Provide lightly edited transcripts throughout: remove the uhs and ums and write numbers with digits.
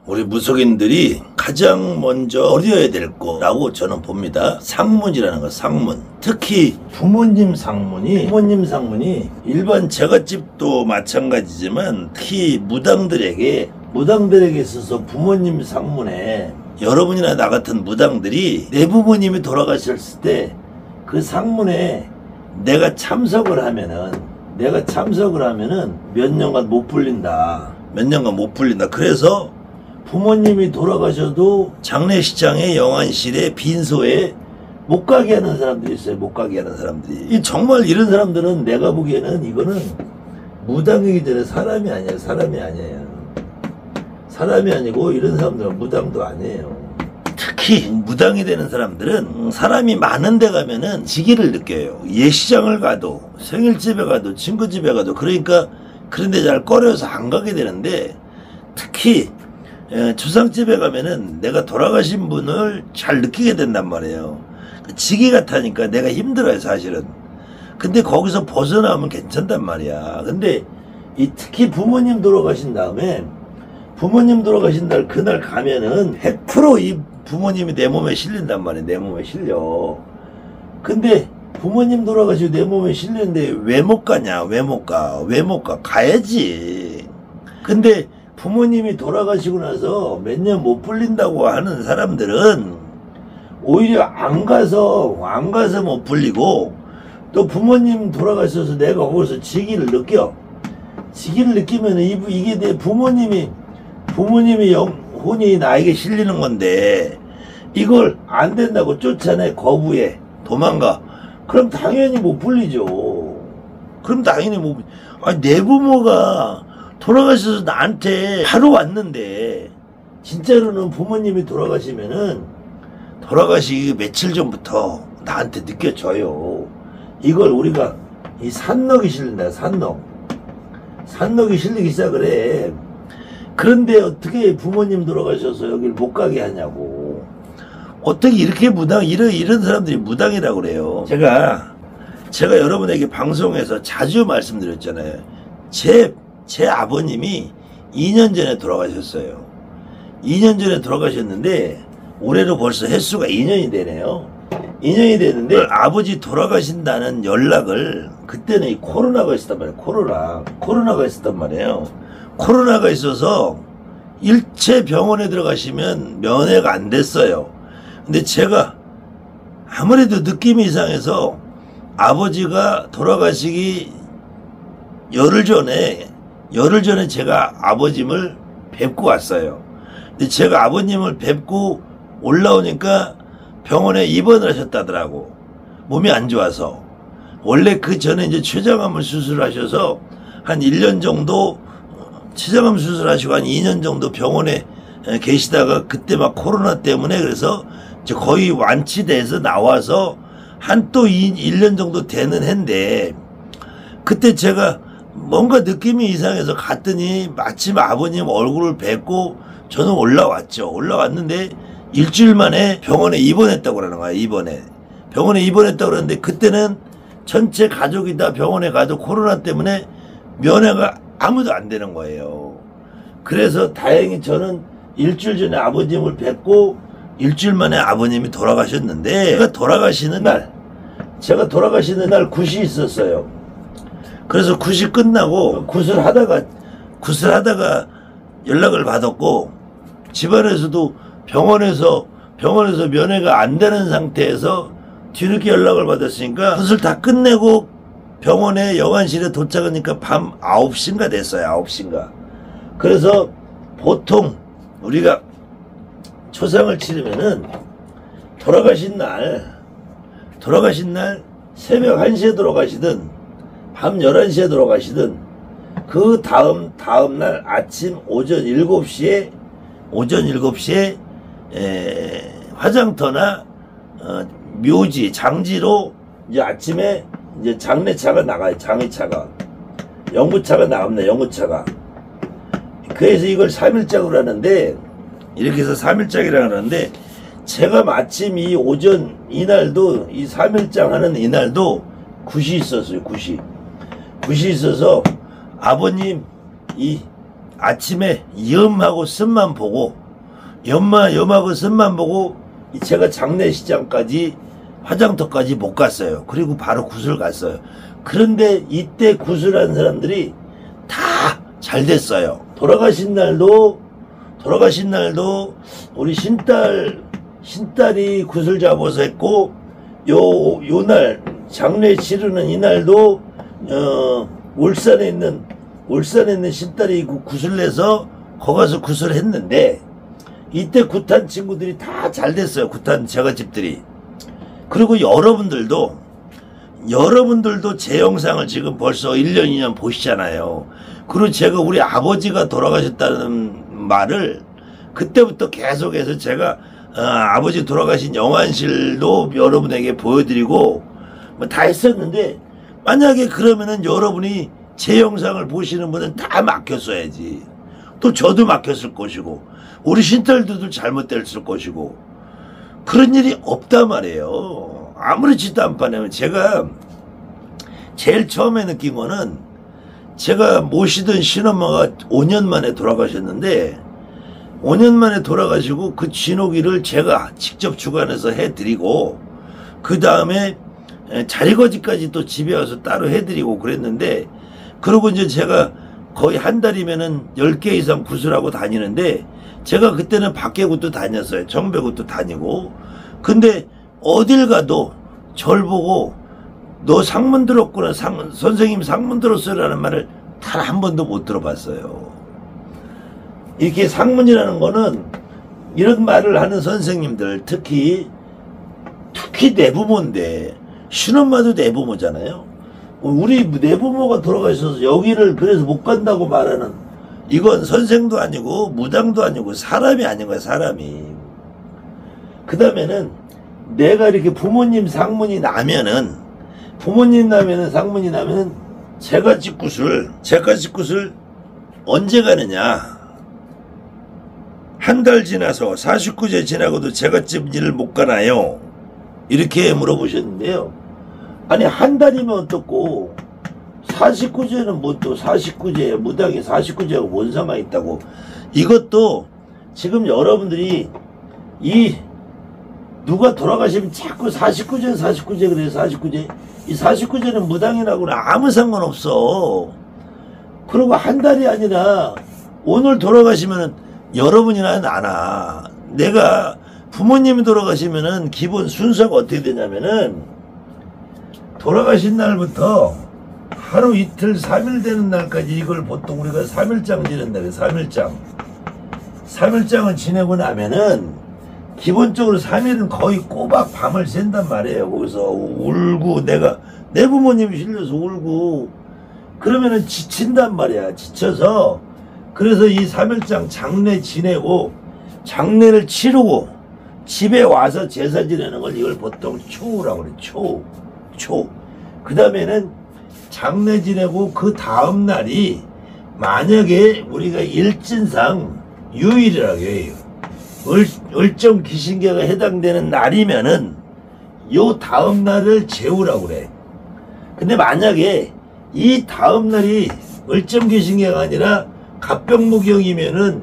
우리 무속인들이 가장 먼저 어려야 될 거라고 저는 봅니다. 상문이라는 거, 상문. 특히 부모님 상문이 일반 제갓집도 마찬가지지만 특히 무당들에게 있어서 부모님 상문에 여러분이나 나 같은 무당들이 내 부모님이 돌아가셨을 때 그 상문에 내가 참석을 하면은 몇 년간 못 풀린다. 그래서 부모님이 돌아가셔도 장례식장에 영안실에 빈소에 못 가게 하는 사람들이 있어요. 이 정말 이런 사람들은 내가 보기에는 이거는 무당이기 전에 사람이 아니고 이런 사람들은 무당도 아니에요. 특히 무당이 되는 사람들은 사람이 많은 데 가면은 지기를 느껴요. 예시장을 가도 생일집에 가도 친구집에 가도 그러니까 그런데 잘 꺼려서 안 가게 되는데 특히 주상집에 가면은 내가 돌아가신 분을 잘 느끼게 된단 말이에요. 지기 같으니까 내가 힘들어요 사실은. 근데 거기서 벗어나면 괜찮단 말이야. 근데 특히 부모님 돌아가신 다음에 그날 가면은 100% 이 부모님이 내 몸에 실린단 말이에요. 내 몸에 실려. 근데 부모님 돌아가시고 내 몸에 실리는데 왜 못 가냐? 왜 못 가? 가야지. 근데 부모님이 돌아가시고 나서 몇 년 못 풀린다고 하는 사람들은 오히려 안 가서 못 풀리고 또 부모님 돌아가셔서 내가 거기서 지기를 느끼면 이게 내 부모님이 영혼이 나에게 실리는 건데 이걸 안 된다고 쫓아내, 거부해, 도망가. 그럼 당연히 못 풀리죠. 아니, 내 부모가 돌아가셔서 나한테 바로 왔는데 진짜로는 부모님이 돌아가시기 며칠 전부터 나한테 느껴져요. 이걸 우리가 이 산넉이 실린다. 산넉이 실리기 시작을 해. 그런데 어떻게 부모님 돌아가셔서 여길 못 가게 하냐고. 어떻게 이렇게 이런 사람들이 무당이라고 그래요. 제가 여러분에게 방송에서 자주 말씀드렸잖아요. 제 아버님이 2년 전에 돌아가셨어요. 2년 전에 돌아가셨는데 올해로 벌써 횟수가 2년이 되네요. 2년이 됐는데 아버지 돌아가신다는 연락을 그때는 이 코로나가 있었단 말이에요. 코로나가 있었단 말이에요. 코로나가 있어서 일체 병원에 들어가시면 면회가 안 됐어요. 근데 제가 아무래도 느낌이 이상해서 아버지가 돌아가시기 열흘 전에 제가 아버님을 뵙고 왔어요. 근데 제가 아버님을 뵙고 올라오니까 병원에 입원을 하셨다더라고. 몸이 안 좋아서. 원래 그 전에 이제 췌장암을 수술하셔서 한 1년 정도 췌장암 수술하시고 한 2년 정도 병원에 계시다가 그때 막 코로나 때문에 그래서 이제 거의 완치돼서 나와서 한 또 1년 정도 되는 해인데 그때 제가 뭔가 느낌이 이상해서 갔더니 마침 아버님 얼굴을 뵙고 저는 올라왔는데 일주일 만에 병원에 입원했다고 그러는 거야. 병원에 입원했다고 그러는데 그때는 전체 가족이 다 병원에 가도 코로나 때문에 면회가 아무도 안 되는 거예요. 그래서 다행히 저는 일주일 전에 아버님을 뵙고 일주일 만에 아버님이 돌아가셨는데 제가 돌아가시는 날 굿이 있었어요. 그래서 굿이 끝나고 굿을 하다가 연락을 받았고 집안에서도 병원에서 면회가 안 되는 상태에서 뒤늦게 연락을 받았으니까 굿을 다 끝내고 병원에 영안실에 도착하니까 밤 9시인가 됐어요. 9시인가. 그래서 보통 우리가 초상을 치르면은 돌아가신 날 새벽 1시에 돌아가시든 밤 11시에 돌아가시든 그 다음 날 아침 오전 7시에 화장터나 묘지 장지로 이제 아침에 이제 장례차가 나가요. 장의차가 영구차가 나갑니다. 영구차가. 그래서 이걸 3일장으로 하는데 이렇게 해서 3일장이라고 하는데 제가 마침 이 오전 이날도 이 3일장 하는 이날도 굿이 있었어요. 굿이 있어서 아버님 이 아침에 염하고 쓴만 보고 염하고 쓴만 보고 제가 장례시장까지 화장터까지 못 갔어요. 그리고 바로 굿을 갔어요. 그런데 이때 굿을 한 사람들이 다 잘 됐어요. 돌아가신 날도 우리 신딸이 굿을 잡아서 했고, 요 날 장례 치르는 이날도 울산에 있는 신딸이 굿을 내서 거기 가서 굿을 했는데, 이때 굿한 친구들이 다 잘 됐어요. 굿한 제가집들이. 그리고 여러분들도 제 영상을 지금 벌써 1년 2년 보시잖아요. 그리고 제가 우리 아버지가 돌아가셨다는 말을 그때부터 계속해서 제가 아버지 돌아가신 영안실도 여러분에게 보여드리고 뭐 다 했었는데, 만약에 그러면은 여러분이 제 영상을 보시는 분은 다 막혔어야지. 또 저도 막혔을 것이고 우리 신딸들도 잘못됐을 것이고, 그런 일이 없단 말이에요. 아무렇지도 않다면. 제가 제일 처음에 느낀 거는, 제가 모시던 신엄마가 5년 만에 돌아가셨는데, 5년 만에 돌아가시고 그 진호기를 제가 직접 주관해서 해드리고, 그 다음에 자리거지까지 또 집에 와서 따로 해드리고 그랬는데, 그러고 이제 제가 거의 한 달이면은 10개 이상 굿을 하고 다니는데, 제가 그때는 밖에굿도 다녔어요. 정배굿도 다니고. 근데 어딜 가도 절 보고 너 상문 들었구나, 선생님 상문 들었어라는 말을 단 한 번도 못 들어봤어요. 이렇게 상문이라는 거는, 이런 말을 하는 선생님들, 특히 내부모인데, 신엄마도 내부모잖아요. 우리 내부모가 돌아가셔서 여기를 그래서 못 간다고 말하는, 이건 선생도 아니고 무당도 아니고 사람이 아닌 거야, 사람이. 그 다음에는 내가 이렇게 부모님 상문이 나면은, 상문이 나면은 제갓집굿을 언제 가느냐. 한 달 지나서 49제 지나고도 제갓집 일을 못 가나요? 이렇게 물어보셨는데요. 아니, 한 달이면 어떻고 49제는 뭐 또 49제, 무당이 49제하고 뭔 상관이 있다고. 이것도 지금 여러분들이 누가 돌아가시면 자꾸 49제 그래요. 49제. 이 49제는 무당이라고는 아무 상관없어. 그리고 한 달이 아니라 오늘 돌아가시면은 여러분이나 나나, 내가 부모님이 돌아가시면은 기본 순서가 어떻게 되냐면은, 돌아가신 날부터 하루 이틀 3일 되는 날까지 이걸 보통 우리가 3일장 지낸다. 3일장을 지내고 나면은 기본적으로 3일은 거의 꼬박 밤을 샌단 말이에요. 거기서 울고, 내 부모님이 실려서 울고, 그러면은 지친단 말이야. 지쳐서. 그래서 이 3일장 장례 지내고, 장례를 치르고 집에 와서 제사 지내는 걸 이걸 보통 초우라고 그래. 초. 그 다음에는 장례 지내고 그 다음 날이, 만약에 우리가 일진상 유일이라고 해요. 을정 귀신계가 해당되는 날이면은 요 다음 날을 제우라고 그래. 근데 만약에 이 다음 날이 을정 귀신계가 아니라 갑병무경이면은,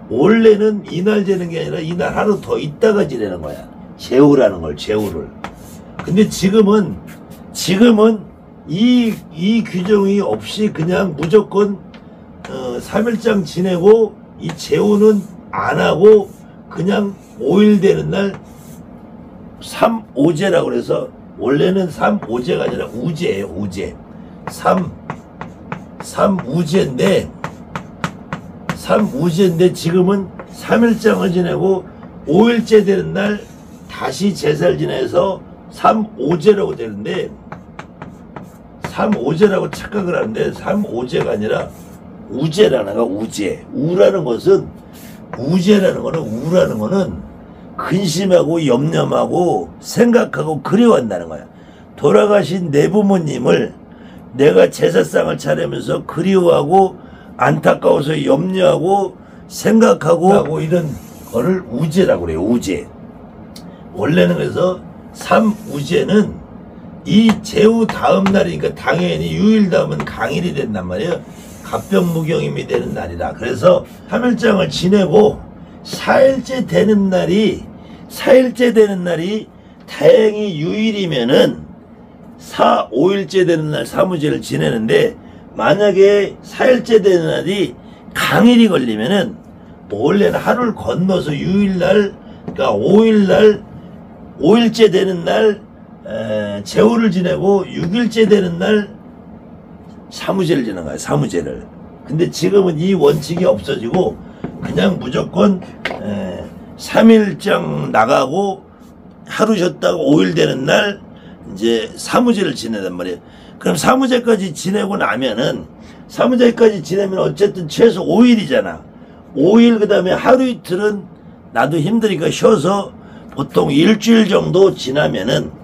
원래는 이날 재는 게 아니라 이날 하루 더 있다가 지내는 거야. 제우라는 걸, 제우를. 근데 지금은 이 규정이 없이 그냥 무조건 3일장 지내고, 이 제우는 안 하고 그냥 5일 되는 날 3오제라고 그래서, 원래는 3오제가 아니라 우제예요. 우제. 3우제인데 지금은 3일장을 지내고 5일째 되는 날 다시 제사를 지내서 3오제라고 되는데, 3오제라고 착각을 하는데 3오제가 아니라 우제라는 거야. 우라는 것은, 우라는 거는 근심하고 염려하고 생각하고 그리워한다는 거야. 돌아가신 내 부모님을 내가 제사상을 차리면서 그리워하고 안타까워서 염려하고 생각하고 이런 거를 우제라고 그래요. 우제. 원래는 그래서 3우제는 이 제후 다음 날이니까 당연히 유일 다음은 강일이 된단 말이에요. 갑병무경임이 되는 날이라. 그래서 3일장을 지내고 4일째 되는 날이 다행히 유일이면은 5일째 되는 날 사무제를 지내는데, 만약에 4일째 되는 날이 강일이 걸리면은 원래는 하루를 건너서 유일날, 그러니까 5일째 되는 날 제후를 지내고 6일째 되는 날 사무제를 지내는 거야, 사무제를. 근데 지금은 이 원칙이 없어지고 그냥 무조건 3일장 나가고 하루 쉬었다가 5일 되는 날 이제 사무제를 지내단 말이에요. 그럼 사무제까지 지내고 나면은, 사무제까지 지내면 어쨌든 최소 5일이잖아. 5일 그 다음에 하루 이틀은 나도 힘드니까 쉬어서 보통 일주일 정도 지나면은,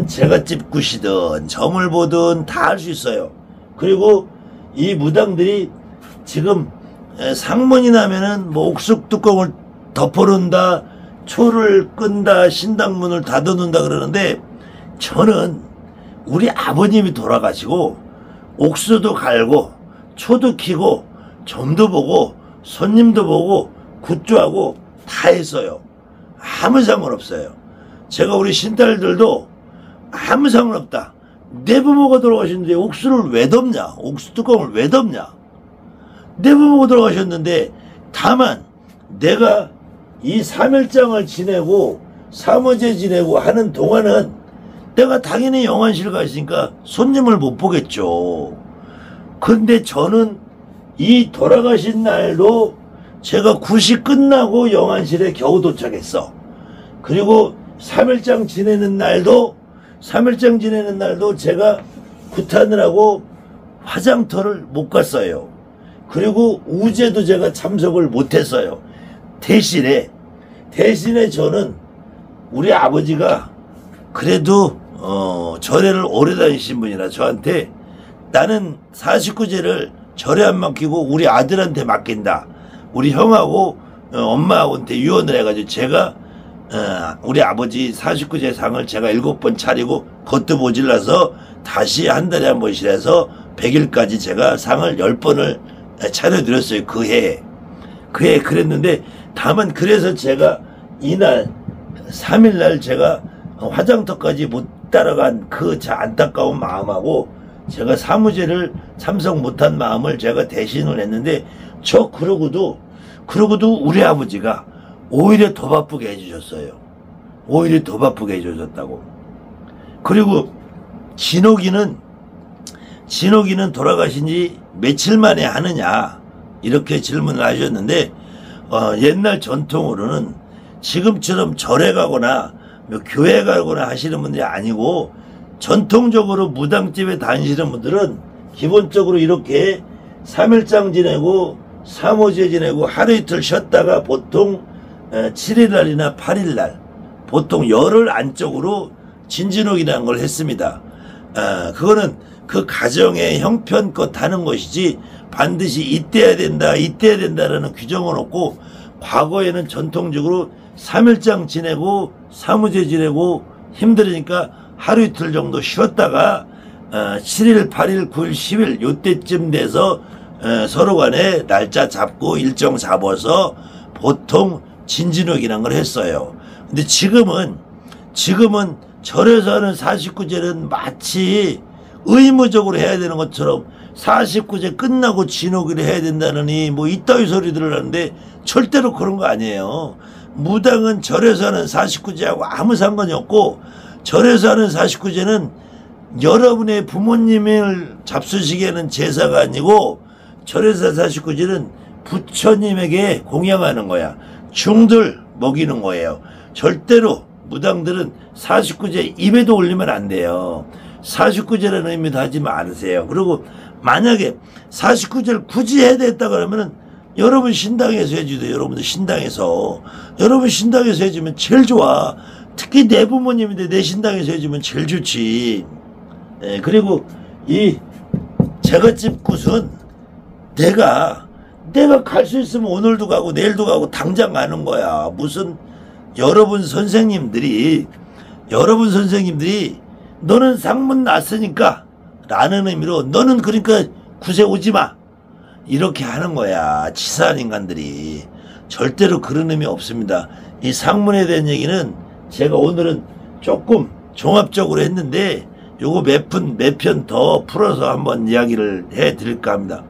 제갓집 굿이든 점을 보든 다 할 수 있어요. 그리고 이 무당들이 지금 상문이 나면은 뭐 옥숙 뚜껑을 덮어놓는다, 초를 끈다, 신당문을 닫아놓는다 그러는데, 저는 우리 아버님이 돌아가시고 옥수도 갈고 초도 키고 점도 보고 손님도 보고 굿조하고 다 했어요. 아무 상관없어요. 제가 우리 신딸들도 아무 상관없다. 내 부모가 돌아가셨는데 옥수를 왜 덮냐, 옥수 뚜껑을 왜 덮냐. 내 부모가 돌아가셨는데, 다만 내가 이 3일장을 지내고 사무제 지내고 하는 동안은 내가 당연히 영안실 가 있으니까 손님을 못 보겠죠. 근데 저는 이 돌아가신 날도 제가 굿이 끝나고 영안실에 겨우 도착했어. 그리고 3일장 지내는 날도 제가 굿하느라고 화장터를 못 갔어요. 그리고 우제도 제가 참석을 못했어요. 대신에 저는 우리 아버지가 그래도 절에를 오래 다니신 분이라 저한테, 나는 49제를 절에 안 맡기고 우리 아들한테 맡긴다. 우리 형하고 엄마한테 유언을 해가지고 제가 우리 아버지 49제 상을 제가 7번 차리고 그것도 모질라서 다시 한 달에 한 번씩 해서 100일까지 제가 상을 10번을 차려드렸어요. 그 해에 그랬는데, 다만 그래서 제가 이날 3일날 제가 화장터까지 못 따라간 그 안타까운 마음하고 제가 사무제를 참석 못한 마음을 제가 대신을 했는데, 그러고도 우리 아버지가 오히려 더 바쁘게 해주셨어요. 오히려 더 바쁘게 해주셨다고. 그리고 진옥이는 돌아가신 지 며칠 만에 하느냐, 이렇게 질문을 하셨는데, 옛날 전통으로는 지금처럼 절에 가거나 교회 가거나 하시는 분들이 아니고, 전통적으로 무당집에 다니시는 분들은 기본적으로 이렇게 3일장 지내고 사무제 지내고 하루 이틀 쉬었다가 보통 7일날이나 8일날 보통 열흘 안쪽으로 진진옥이라는 걸 했습니다. 그거는 그 가정의 형편껏 하는 것이지 반드시 이때야 된다라는 규정은 없고, 과거에는 전통적으로 3일장 지내고 사무제 지내고 힘들으니까 하루 이틀 정도 쉬었다가 7일, 8일, 9일, 10일 요때쯤 돼서 서로 간에 날짜 잡고 일정 잡아서 보통 진진옥이라는 걸 했어요. 근데 지금은 절에서 하는 49제는 마치 의무적으로 해야 되는 것처럼 49제 끝나고 진옥을 해야 된다느니 뭐 이따위 소리들을 하는데, 절대로 그런 거 아니에요. 무당은 절에서 하는 49제하고 아무 상관이 없고, 절에서 하는 49제는 여러분의 부모님을 잡수시기에는 제사가 아니고, 절에서 49제는 부처님에게 공양하는 거야. 중들 먹이는 거예요. 절대로 무당들은 49제 입에도 올리면 안 돼요. 49제라는 의미도 하지 마세요. 그리고 만약에 49제를 굳이 해야 됐다 그러면은 여러분 신당에서 해주세요. 여러분들 신당에서 해주면 제일 좋아. 특히 내 부모님인데 내 신당에서 해주면 제일 좋지. 그리고 이 제갓집 굿은 내가 갈 수 있으면 오늘도 가고 내일도 가고 당장 가는 거야. 무슨 여러분 선생님들이 너는 상문 났으니까 라는 의미로, 너는 그러니까 구세 오지마 이렇게 하는 거야. 치사한 인간들이. 절대로 그런 의미 없습니다. 이 상문에 대한 얘기는 제가 오늘은 조금 종합적으로 했는데 요거 몇 편 더 풀어서 한번 이야기를 해 드릴까 합니다.